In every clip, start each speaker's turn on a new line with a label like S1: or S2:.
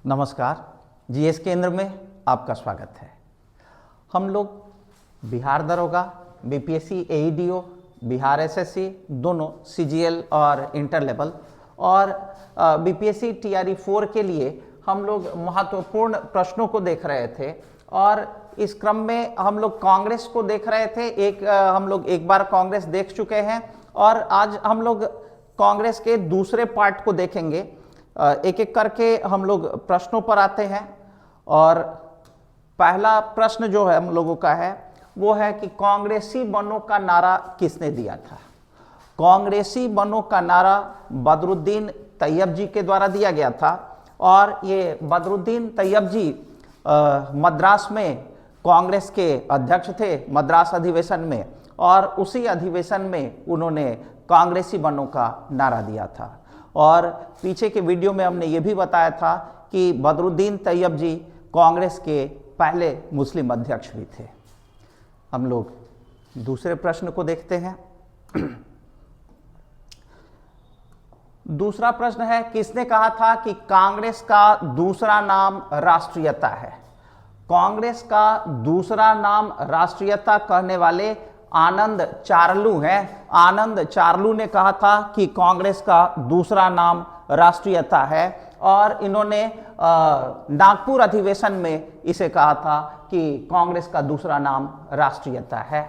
S1: नमस्कार, जीएस केंद्र में आपका स्वागत है। हम लोग बिहार दरोगा, बीपीएससी, एईडीओ, बिहार एसएससी दोनों सीजीएल और इंटर लेवल और बीपीएससी टीआरई 4 के लिए हम लोग महत्वपूर्ण प्रश्नों को देख रहे थे और इस क्रम में हम लोग कांग्रेस को देख रहे थे। हम लोग एक बार कांग्रेस देख चुके हैं और आज हम लोग कांग्रेस के दूसरे पार्ट को देखेंगे। एक एक करके हम लोग प्रश्नों पर आते हैं और पहला प्रश्न जो है हम लोगों का है वो है कि कांग्रेसी बनो का नारा किसने दिया था। कांग्रेसी बनो का नारा बदरुद्दीन तैयब जी के द्वारा दिया गया था और ये बदरुद्दीन तैयब जी मद्रास में कांग्रेस के अध्यक्ष थे मद्रास अधिवेशन में, और उसी अधिवेशन में उन्होंने कांग्रेसी बनो का नारा दिया था। और पीछे के वीडियो में हमने ये भी बताया था कि बदरुद्दीन तैयब जी कांग्रेस के पहले मुस्लिम अध्यक्ष भी थे। हम लोग दूसरे प्रश्न को देखते हैं। दूसरा प्रश्न है, किसने कहा था कि कांग्रेस का दूसरा नाम राष्ट्रीयता है। कांग्रेस का दूसरा नाम राष्ट्रीयता कहने वाले आनंद चारलू हैं। आनंद चारलू ने कहा था कि कांग्रेस का दूसरा नाम राष्ट्रीयता है और इन्होंने नागपुर अधिवेशन में इसे कहा था कि कांग्रेस का दूसरा नाम राष्ट्रीयता है।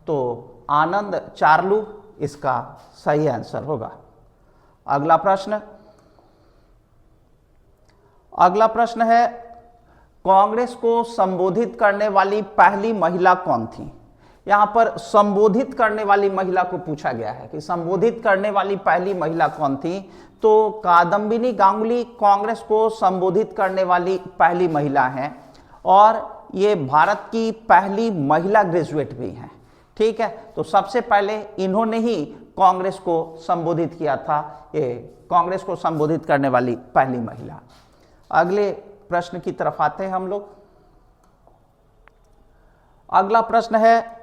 S1: तो आनंद चारलू इसका सही आंसर होगा। अगला प्रश्न है, कांग्रेस को संबोधित करने वाली पहली महिला कौन थी। यहां पर संबोधित करने वाली महिला को पूछा गया है कि संबोधित करने वाली पहली महिला कौन थी। तो कादम्बिनी गांगुली कांग्रेस को संबोधित करने वाली पहली महिला हैं और ये भारत की पहली महिला ग्रेजुएट भी हैं। ठीक है, तो सबसे पहले इन्होंने ही कांग्रेस को संबोधित किया था। ये कांग्रेस को संबोधित करने वाली पहली महिला। अगले प्रश्न की तरफ आते हैं हम लोग। अगला प्रश्न है,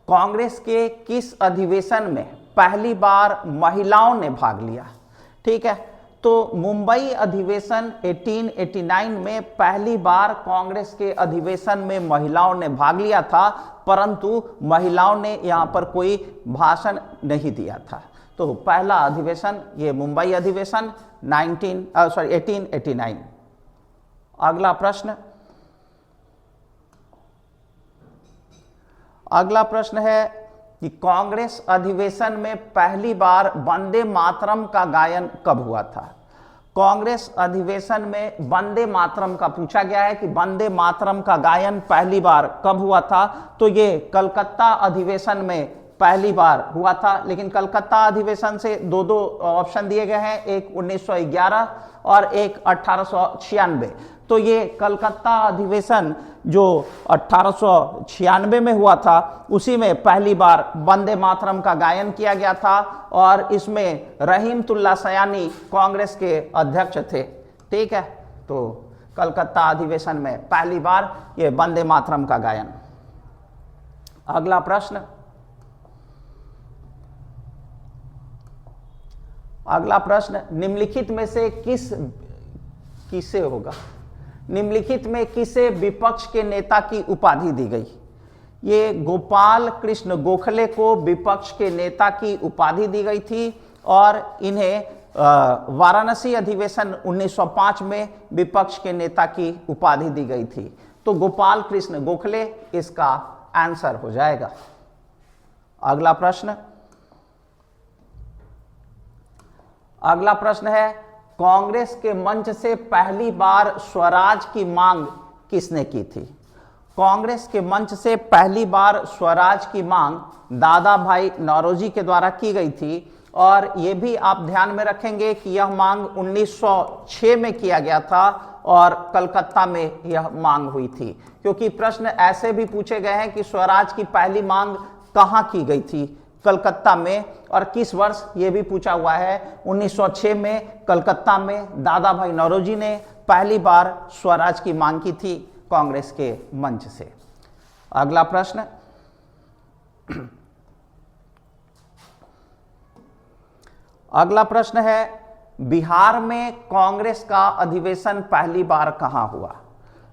S1: कांग्रेस के किस अधिवेशन में पहली बार महिलाओं ने भाग लिया। ठीक है, तो मुंबई अधिवेशन 1889 में पहली बार कांग्रेस के अधिवेशन में महिलाओं ने भाग लिया था, परंतु महिलाओं ने यहां पर कोई भाषण नहीं दिया था। तो पहला अधिवेशन ये मुंबई अधिवेशन 1889। अगला प्रश्न है कि कांग्रेस अधिवेशन में पहली बार वंदे मातरम का गायन कब हुआ था। कांग्रेस अधिवेशन में वंदे मातरम का पूछा गया है कि वंदे मातरम का गायन पहली बार कब हुआ था। तो ये कलकत्ता अधिवेशन में पहली बार हुआ था, लेकिन कलकत्ता अधिवेशन से दो ऑप्शन दिए गए हैं, एक 1911 और एक 1896। तो ये कलकत्ता अधिवेशन जो 1896 में हुआ था उसी में पहली बार वंदे मातरम का गायन किया गया था और इसमें रहीमतुल्लाह सयानी कांग्रेस के अध्यक्ष थे। ठीक है, तो कलकत्ता अधिवेशन में पहली बार ये वंदे मातरम का गायन। अगला प्रश्न, निम्नलिखित में से किसे होगा। निम्नलिखित में किसे विपक्ष के नेता की उपाधि दी गई। ये गोपाल कृष्ण गोखले को विपक्ष के नेता की उपाधि दी गई थी और इन्हें वाराणसी अधिवेशन 1905 में विपक्ष के नेता की उपाधि दी गई थी। तो गोपाल कृष्ण गोखले इसका आंसर हो जाएगा। अगला प्रश्न है, कांग्रेस के मंच से पहली बार स्वराज की मांग किसने की थी। कांग्रेस के मंच से पहली बार स्वराज की मांग दादा भाई नौरोजी के द्वारा की गई थी और यह भी आप ध्यान में रखेंगे कि यह मांग 1906 में किया गया था और कलकत्ता में यह मांग हुई थी, क्योंकि प्रश्न ऐसे भी पूछे गए हैं कि स्वराज की पहली मांग कहां की गई थी, कलकत्ता में, और किस वर्ष ये भी पूछा हुआ है। 1906 में कलकत्ता में दादा भाई नौरोजी ने पहली बार स्वराज की मांग की थी कांग्रेस के मंच से। अगला प्रश्न है, बिहार में कांग्रेस का अधिवेशन पहली बार कहां हुआ?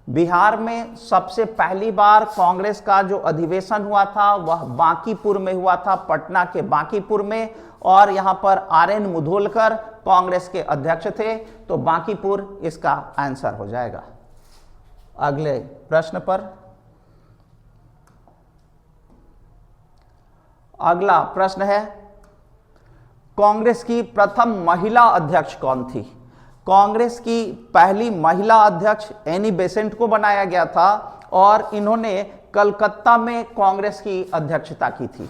S1: बिहार में सबसे पहली बार कांग्रेस का जो अधिवेशन हुआ था वह बांकीपुर में हुआ था, पटना के बांकीपुर में, और यहां पर RN मुधोलकर कांग्रेस के अध्यक्ष थे। तो बांकीपुर इसका आंसर हो जाएगा। अगले प्रश्न पर, अगला प्रश्न है, कांग्रेस की प्रथम महिला अध्यक्ष कौन थी? कांग्रेस की पहली महिला अध्यक्ष एनी बेसेंट को बनाया गया था और इन्होंने कलकत्ता में कांग्रेस की अध्यक्षता की थी।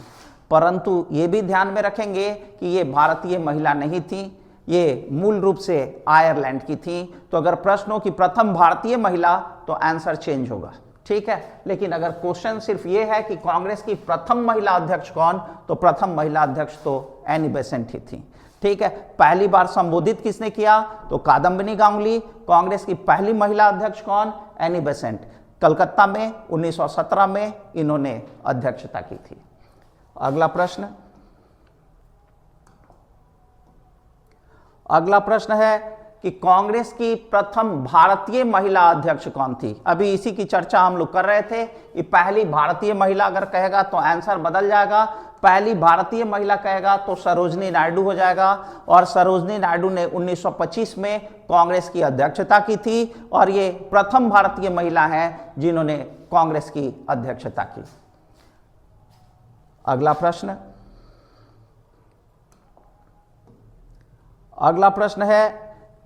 S1: परंतु ये भी ध्यान में रखेंगे कि ये भारतीय महिला नहीं थी, ये मूल रूप से आयरलैंड की थी। तो अगर प्रश्न हो कि प्रथम भारतीय महिला तो आंसर चेंज होगा, ठीक है। लेकिन अगर क्वेश्चन सिर्फ ये है कि कांग्रेस की प्रथम महिला अध्यक्ष कौन, तो प्रथम महिला अध्यक्ष तो एनी बेसेंट ही थी, ठीक है। पहली बार संबोधित किसने किया? तो कादम्बिनी गांगुली। कांग्रेस की पहली महिला अध्यक्ष कौन? Annie Besant. कलकत्ता में 1917 में इन्होंने अध्यक्षता की थी। अगला प्रश्न, अगला प्रश्न है कि कांग्रेस की प्रथम भारतीय महिला अध्यक्ष कौन थी? अभी इसी की चर्चा हम लोग कर रहे थे कि पहली भारतीय महिला अगर कहेगा तो आंसर बदल जाएगा। पहली भारतीय महिला कहेगा तो सरोजनी नायडू हो जाएगा, और सरोजनी नायडू ने 1925 में कांग्रेस की अध्यक्षता की थी और ये प्रथम भारतीय महिला हैं जिन्होंने कांग्रेस की अध्यक्षता की। अगला प्रश्न, अगला प्रश्न है,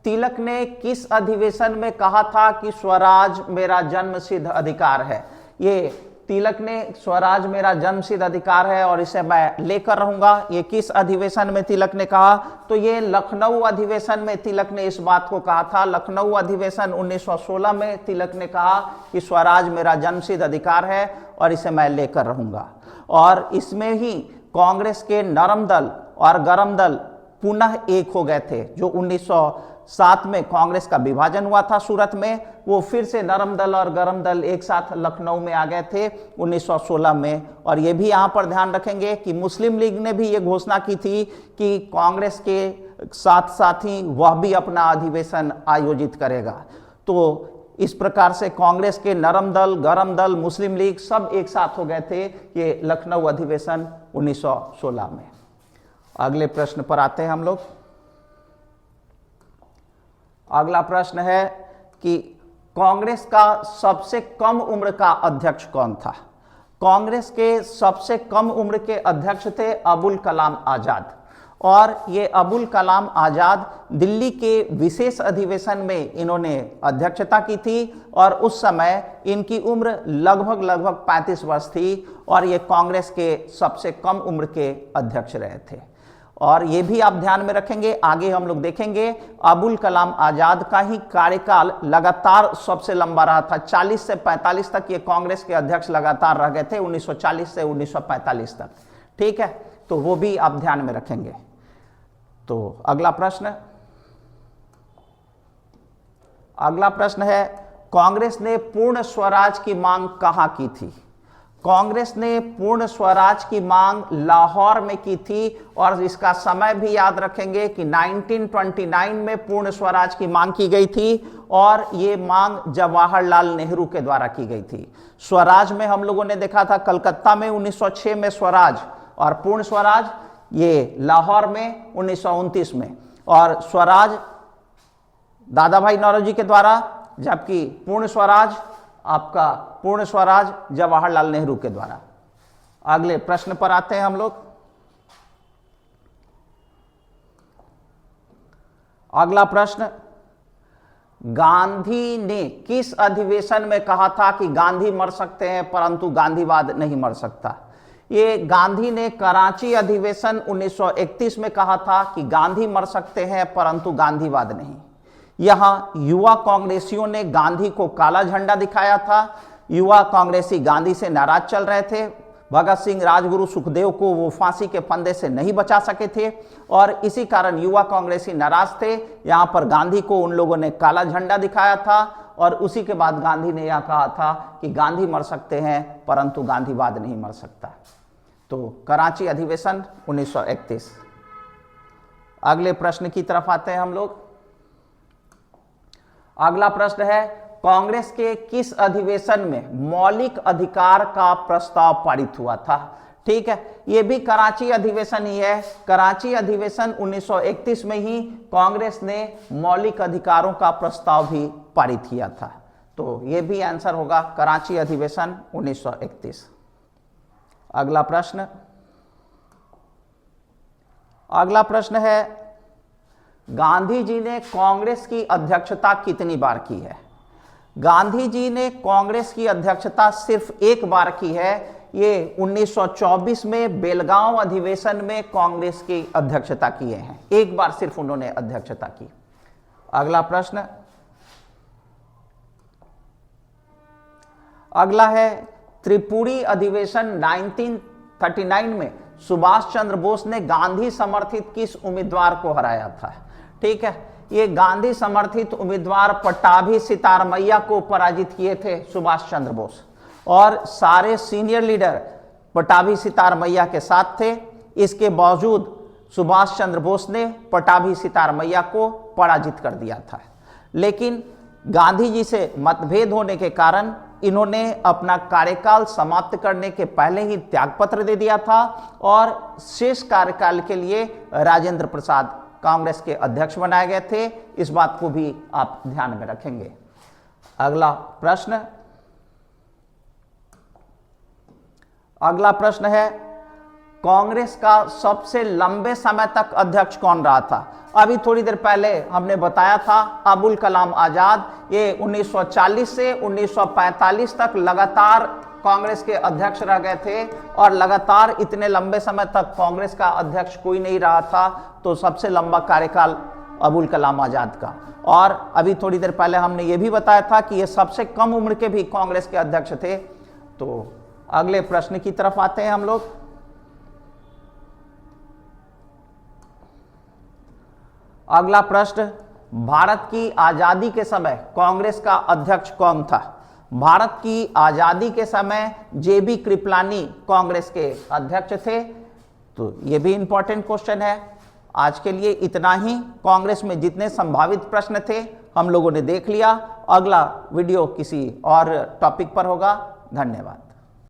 S1: तिलक ने किस अधिवेशन में कहा था कि स्वराज मेरा जन्मसिद्ध अधिकार है? ये तिलक ने स्वराज मेरा जन्मसिद्ध अधिकार है और इसे मैं लेकर रहूंगा, ये किस अधिवेशन में तिलक ने कहा? तो ये लखनऊ अधिवेशन में तिलक ने इस बात को कहा था। लखनऊ अधिवेशन 1916 में तिलक ने कहा कि स्वराज मेरा जन्मसिद्ध अधिकार है और इसे मैं लेकर रहूंगा। और इसमें ही कांग्रेस के नरम दल और गरम दल पुनः एक हो गए थे। जो 1907 में कांग्रेस का विभाजन हुआ था सूरत में, वो फिर से नरम दल और गरम दल एक साथ लखनऊ में आ गए थे 1916 में। और ये भी यहाँ पर ध्यान रखेंगे कि मुस्लिम लीग ने भी ये घोषणा की थी कि कांग्रेस के साथ साथ ही वह भी अपना अधिवेशन आयोजित करेगा। तो इस प्रकार से कांग्रेस के नरम दल, गरम दल, मुस्लिम लीग सब एक साथ हो गए थे ये लखनऊ अधिवेशन 1916 में। अगले प्रश्न पर आते हैं हम लोग। अगला प्रश्न है कि कांग्रेस का सबसे कम उम्र का अध्यक्ष कौन था? कांग्रेस के सबसे कम उम्र के अध्यक्ष थे अबुल कलाम आजाद, और ये अबुल कलाम आजाद दिल्ली के विशेष अधिवेशन में इन्होंने अध्यक्षता की थी और उस समय इनकी उम्र लगभग 35 वर्ष थी और ये कांग्रेस के सबसे कम उम्र के अध्यक्ष रहे थे। और ये भी आप ध्यान में रखेंगे, आगे हम लोग देखेंगे अबुल कलाम आजाद का ही कार्यकाल लगातार सबसे लंबा रहा था। 40 से 45 तक ये कांग्रेस के अध्यक्ष लगातार रह गए थे, 1940 से 1945 तक, ठीक है। तो वो भी आप ध्यान में रखेंगे। तो अगला प्रश्न, अगला प्रश्न है, कांग्रेस ने पूर्ण स्वराज की मांग कहां की थी? कांग्रेस ने पूर्ण स्वराज की मांग लाहौर में की थी और इसका समय भी याद रखेंगे कि 1929 में पूर्ण स्वराज की मांग की गई थी और ये मांग जवाहरलाल नेहरू के द्वारा की गई थी। स्वराज में हम लोगों ने देखा था कलकत्ता में 1906 में स्वराज, और पूर्ण स्वराज ये लाहौर में 1929 में, और स्वराज दादा भाई नौरोजी के द्वारा, जबकि पूर्ण स्वराज आपका पूर्ण स्वराज जवाहरलाल नेहरू के द्वारा। अगले प्रश्न पर आते हैं हम लोग। अगला प्रश्न, गांधी ने किस अधिवेशन में कहा था कि गांधी मर सकते हैं परंतु गांधीवाद नहीं मर सकता? ये गांधी ने कराची अधिवेशन 1931 में कहा था कि गांधी मर सकते हैं परंतु गांधीवाद नहीं। यहां युवा कांग्रेसियों ने गांधी को काला झंडा दिखाया था। युवा कांग्रेसी गांधी से नाराज चल रहे थे। भगत सिंह, राजगुरु, सुखदेव को वो फांसी के फंदे से नहीं बचा सके थे और इसी कारण युवा कांग्रेसी नाराज थे। यहाँ पर गांधी को उन लोगों ने काला झंडा दिखाया था और उसी के बाद गांधी ने यह कहा था कि गांधी मर सकते हैं परंतु गांधीवाद नहीं मर सकता। तो कराची अधिवेशन 1931। अगले प्रश्न की तरफ आते हैं हम लोग। अगला प्रश्न है, कांग्रेस के किस अधिवेशन में मौलिक अधिकार का प्रस्ताव पारित हुआ था? ठीक है, यह भी कराची अधिवेशन ही है। कराची अधिवेशन 1931 में ही कांग्रेस ने मौलिक अधिकारों का प्रस्ताव भी पारित किया था। तो यह भी आंसर होगा कराची अधिवेशन 1931। अगला प्रश्न है, गांधी जी ने कांग्रेस की अध्यक्षता कितनी बार की है? गांधी जी ने कांग्रेस की अध्यक्षता सिर्फ एक बार की है। ये 1924 में बेलगांव अधिवेशन में कांग्रेस की अध्यक्षता किए हैं। एक बार सिर्फ उन्होंने अध्यक्षता की। अगला है, त्रिपुरी अधिवेशन 1939 में सुभाष चंद्र बोस ने गांधी समर्थित किस उम्मीदवार को हराया था? ठीक है, ये गांधी समर्थित उम्मीदवार पट्टाभी सितारमैया को पराजित किए थे सुभाष चंद्र बोस, और सारे सीनियर लीडर पट्टाभी सितारमैया के साथ थे। इसके बावजूद सुभाष चंद्र बोस ने पट्टाभी सितारमैया को पराजित कर दिया था। लेकिन गांधी जी से मतभेद होने के कारण इन्होंने अपना कार्यकाल समाप्त करने के पहले ही त्यागपत्र दे दिया था और शेष कार्यकाल के लिए राजेंद्र प्रसाद कांग्रेस के अध्यक्ष बनाए गए थे। इस बात को भी आप ध्यान में रखेंगे। अगला प्रश्न है, कांग्रेस का सबसे लंबे समय तक अध्यक्ष कौन रहा था? अभी थोड़ी देर पहले हमने बताया था अबुल कलाम आजाद। ये 1940 से 1945 तक लगातार कांग्रेस के अध्यक्ष रह गए थे और लगातार इतने लंबे समय तक कांग्रेस का अध्यक्ष कोई नहीं रहा था। तो सबसे लंबा कार्यकाल अबुल कलाम आजाद का। और अभी थोड़ी देर पहले हमने ये भी बताया था कि ये सबसे कम उम्र के भी कांग्रेस के अध्यक्ष थे। तो अगले प्रश्न की तरफ आते हैं हम लोग। अगला प्रश्न, भारत की आजादी के समय कांग्रेस का अध्यक्ष कौन था? भारत की आजादी के समय जेबी कृपलानी कांग्रेस के अध्यक्ष थे। तो ये भी इंपॉर्टेंट क्वेश्चन है। आज के लिए इतना ही। कांग्रेस में जितने संभावित प्रश्न थे हम लोगों ने देख लिया। अगला वीडियो किसी और टॉपिक पर होगा। धन्यवाद।